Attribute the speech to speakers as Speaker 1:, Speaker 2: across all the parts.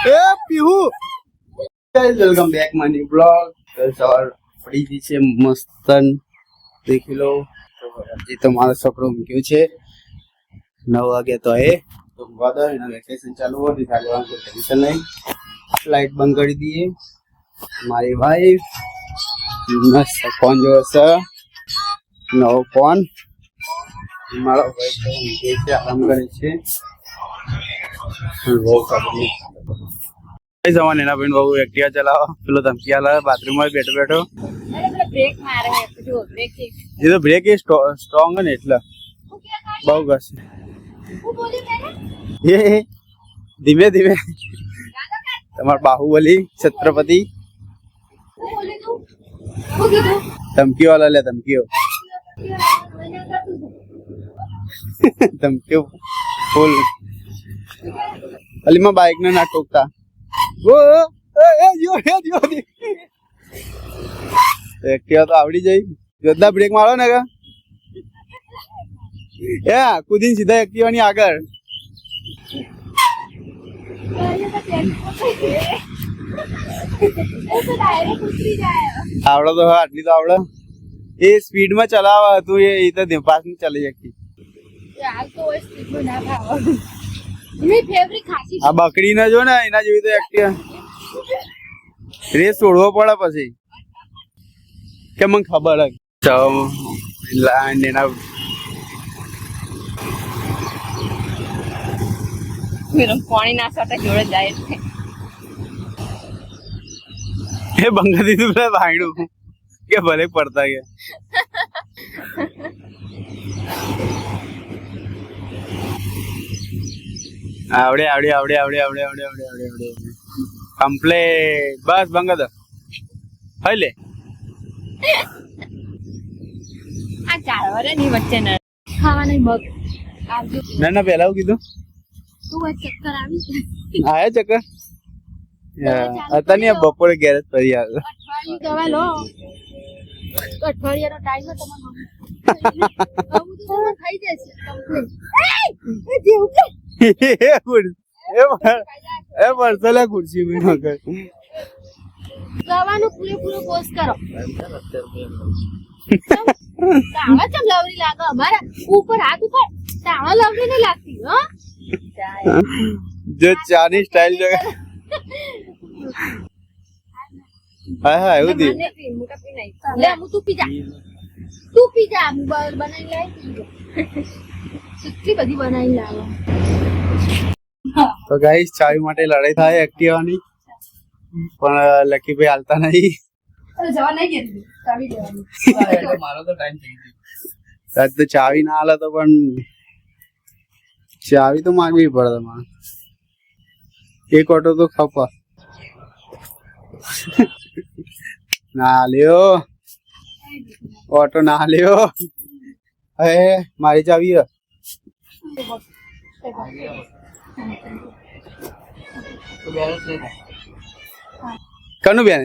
Speaker 1: A Pihu guys welcome back my new blog. સવાર પડી ગઈ છે મસ્તન દેખી લો. તો હજી તો મારો છોકરો મૂક્યું છે 9 વાગે તો એ તો વાદળ એના વેકેશન ચાલુ હોય ચાલવાનું કોઈ ટેન્શન નહીં. લાઈટ બંધ કરી દઈએ. મારી વાઈફ મસ્ત ફોન જોવે છે નવો ફોન. મારો ભાઈ તો ઊંઘે છે આરામ કરે છે. બહુ સારું જવાન એના બેન બહુ એક્ટિવા ચલાવો પેલો ધમકી આલે બાથરૂમ માં બેઠો બેઠો.
Speaker 2: બ્રેક મારે જો બ્રેક
Speaker 1: એ તો બ્રેક એ સ્ટ્રોંગ ને એટલે બહુ ઘસે. એ ધીમે ધીમે તમાર બાહુબલી છત્રપતિ ધમકીઓ વાળા લે ધમકીઓ ધમકીઓ ફૂલ. અલીમાં બાઇક ને ના ટોકતા. એક્ટિવા તો આવડી જાય. જોરદાર બ્રેક મારો ને કે કુદીને સીધા એક્ટિવા ની આગળ. આવડે તો હા આટલી તો આવડે. એ સ્પીડ માં ચલાવવા હતું એ તો પાસ માં ચલી શકતી. આ બકરી ને જો ને એના જેવી તો એક્ટિવા રેસ છોડવો પડે પછી કે મને ખબર એના
Speaker 2: પાણી ના સાથે જોડે જાય
Speaker 1: એ બંગા દીધું પેલા ભાઈડું કે ભલે પડતા ગયા. આવડે આવડે આવડે આવડે આવડે આવડે આવડે આવડે આવડે કમ્પ્લેટ. બસ બંગા દો હઈ લે.
Speaker 2: આ ચાલવારે ની વચ્ચે ન ખાવાની મગ આવજો.
Speaker 1: ના ના પેલા હું કીધું
Speaker 2: તું ચક્કર આવી
Speaker 1: આયા ચક્કર હતા ને બપોરે ગેરેજ ફરી આવે.
Speaker 2: અઠવાડિયું દવા લો તો અઠવાડિયાનો ટાઈમ તમારો થઈ જશે
Speaker 1: એ વર્ષલે ખુરશી મેં
Speaker 2: દવાનું પૂરેપૂરો કોર્સ કરો. તાવા ચમ લવરી લાગે અમારા ઉપર હાથ ઉપર તાવા લવરી નહીં લાગતી હો.
Speaker 1: જો ચાની સ્ટાઇલ જો હા હા એવું દી
Speaker 2: લે હું તું પી જા હું બનાવી લાવી કેટલી બધી બનાવી લાવો.
Speaker 1: તો ગાઈસ ચાવી માટે લડાઈ થાય એક્ટિવાની પણ લકીભાઈ હાલતા નહીં.
Speaker 2: જવા નહીં ગઈ ચાવી દેવાની
Speaker 1: મારો તો ટાઈમ થઈ ગયો. આજ તો ચાવી ના હાલે તો પણ ચાવી તો માંગવી પડે તમારે. એક ઓટો તો ખપા ના લ્યો ઓટો ના લ્યો. હે મારી ચાવી કનું બેન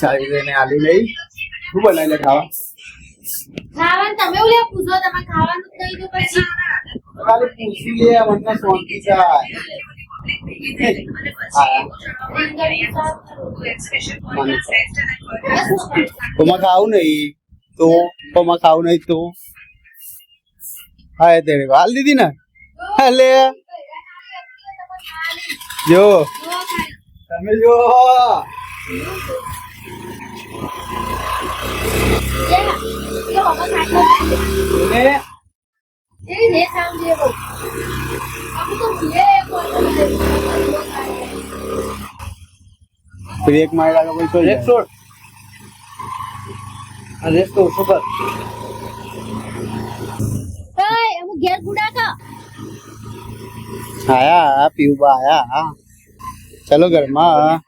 Speaker 1: ચાવી લઈને આલી લઈ. શું બનાવી લે ખાવા
Speaker 2: ખાવાનું તમે ઓલે પૂછો તમે ખાવાનું જ નહીં તો પછી
Speaker 1: ખાલી પૂછી લે મને શાંતિ થાય. તોમાં ખાવું નહીં તો હા તેરે હાલ દીધી ને લે જો તમે જો બ્રેક માર્યા કે ભાઈ બ્રેક છોડ આ રેસ તો ઓછો કર.
Speaker 2: અમુક ઘેર ગુડા કા
Speaker 1: આયા પીવા આયા ચલો ઘરમાં.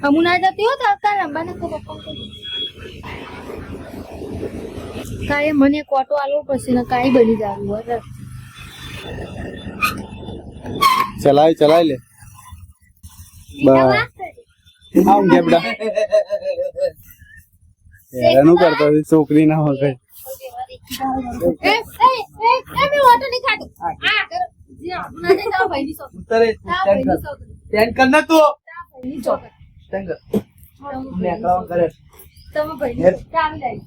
Speaker 2: અમુ ના જતી હો તો આવતા રંબાને કો પપ્પા કાય મને કોટો આલવો પડશે ને કાઈ બની જાવું હોય.
Speaker 1: ચલાય લે બસ આમ ગેબડા હેરાનું કરતો છોકરી ના હોય
Speaker 2: એ મેં ઓટો નહીં ખાધું આ કરો જે આપું ના જાય તારા ભાઈની શોખ
Speaker 1: ઉતરે
Speaker 2: તારા ભાઈની શોખ
Speaker 1: સ્ટેન્ડ કર ના તું
Speaker 2: તારા ભાઈની શોખ
Speaker 1: સ્ટેન્ડ કર મેકરાવ કરે
Speaker 2: તમે ભાઈની ચાવી લાવી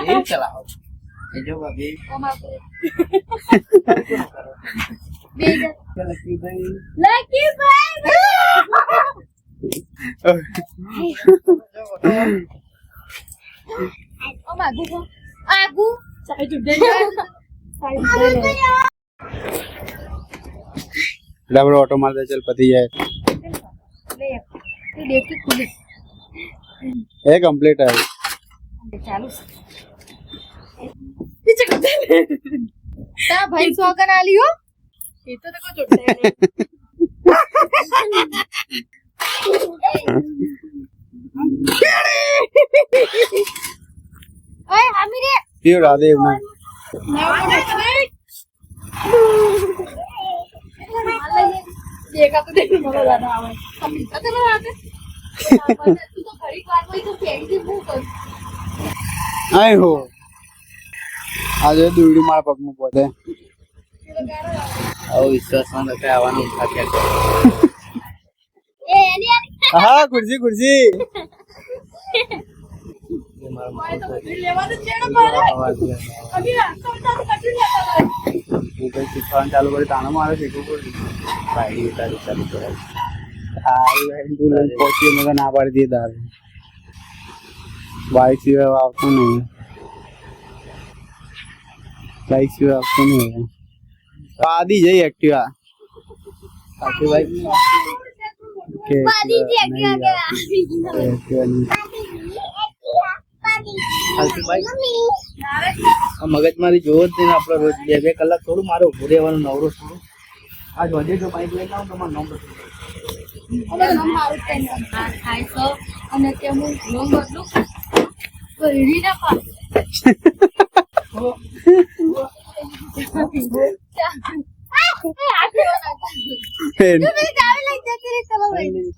Speaker 1: એ ચલાવો એ જો ભાભી
Speaker 2: અમાર બે
Speaker 1: લકી ભાઈ
Speaker 2: લકી ભાઈ અમાર આગુ આગુ ચાવી જુડે
Speaker 1: આપણે ઓટો મારતા ચાલ પતી જાય
Speaker 2: લે તું દેખ કે ખુલે
Speaker 1: એ કમ્પ્લીટ है
Speaker 2: ચાલુ પીછે કર તા ભાઈ સોગન આલિયો એ તો તકો જોડે ઓય હામી રે
Speaker 1: क्यों राधेव ना
Speaker 2: देखा तो देख मला जाना आवाज आता ना आते तू तो घड़ी कार में तो फेंक दे मुंह कर
Speaker 1: आए हो आज दूरी मारा पग में पहुंचे और विश्वास ना रखे आवाज उठा के
Speaker 2: ए एनी
Speaker 1: हाँ कुर्सी कुर्सी
Speaker 2: मारे तो फिर लेवा तो चेड़ा मारे
Speaker 1: आवाज
Speaker 2: अभी रास्ता में तो कट लेता
Speaker 1: ऊपर सिखान चालू करे ताना मारे सीखो को भाई उतारी चालू करे आई बहन तू लोग पहुंची मगर ना पड़ दिए दार बाइक से आपको नहीं बाइक से आपको नहीं है आदि जाई एक्टिवा आके बाइक के
Speaker 2: बादी जी आगे आगे
Speaker 1: एक्टिवा नहीं આલતી બાઈક આ મગજમારી જોર છે ને આપણે રોજ 2 કલાક થોડું મારે ઉભું રહેવાનું નવરો થોડું આજ વધે જો બાઈક લઈને આવું તમારું નામ બતાવો
Speaker 2: હવે નામ મારું ટેન્શન આ થાય તો અને કે હું નામ બદલું તો રીડી ના પા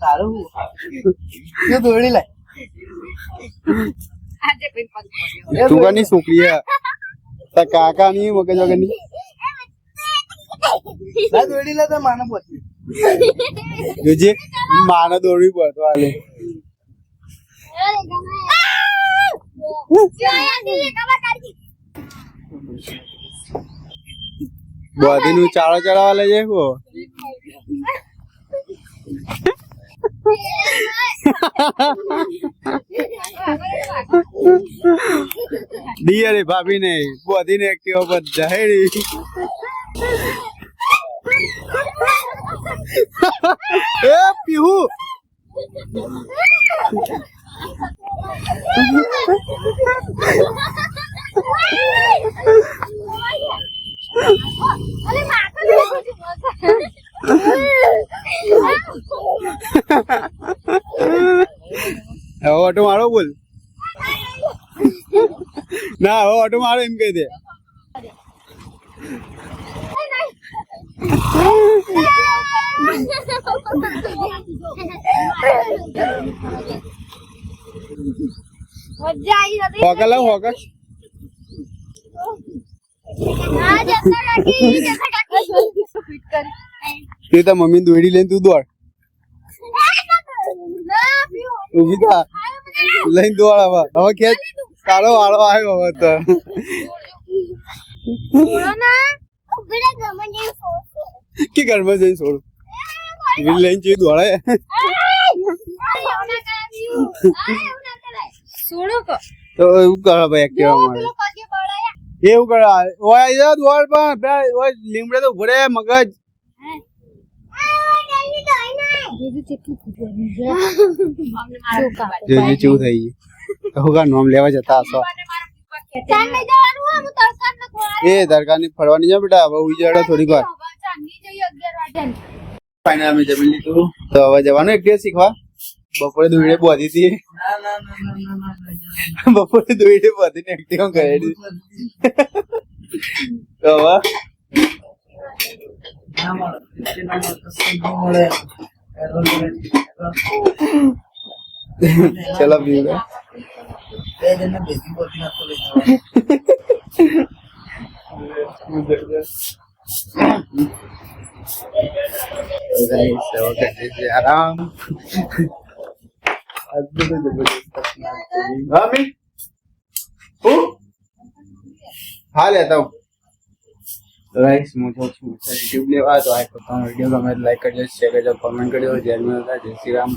Speaker 1: તારું શું દોડી લાય
Speaker 2: આજે પેન પાસ પડ્યો
Speaker 1: તું કની છોકરી હે તા કાકા ની મગજ વગર ની ના દોડી લે તો માને પહોંચી જોજે માને દોડવી પડતો આલે બોધી નું ચાળો ચડાવવા લઈ જાય કો दिया रे भाभी ने बोधी ने एक्टिवा पर जाहेरी ए पीहू
Speaker 2: અરે માથા દુખે
Speaker 1: હવે ઓટો મારો બોલ ના હવે ઓટો મારો એમ કહી દે
Speaker 2: મજા આવી હતી
Speaker 1: હોકા લાવ હોકા
Speaker 2: આ જતા કાકી ફિટ કરી
Speaker 1: તે તો મમ્મી દોડી લઈને તું દોડ
Speaker 2: ના પીઓ
Speaker 1: ઊભી થા લઈને દોડ હવે ખેંચ તારો વાળો આવ્યો હવે તો
Speaker 2: બોલો ના ઉભરે ગમન જે સોસે
Speaker 1: કે ઘરમાં જઈને છોડું વીલ લઈને જઈ દોડાય
Speaker 2: છોડો કો
Speaker 1: તો એવું કરે ભાઈ એક્ટિવા મારે
Speaker 2: પેલો પગે બળાયા
Speaker 1: એવું કરે ઓય આઈ દોડ પણ ઓય લીમડે તો ભરે મગજ જેવી ચેવું થઈ ગયું હોગા નામ લેવા જતા હશો એ દરગાહની ફરવાની છે બેટા હવે ઉઈ થોડીક વાર ફાઇનલ અમે જમી લીધું તો હવે જવાનું એકટીવા શીખવા બપોરે દોડે બોધી હતી બપોરે દોડે બોધીને એકટીવા કરેલી તો હવે ચલો પીવું આરામ હા લેતા હું ગાઈસ હું જો છું યુટ્યુબ લેવા તો આ વિડીયો ગમે લાઈક કરજો શેર કરજો કમેન્ટ કરજો જય શ્રી રામ.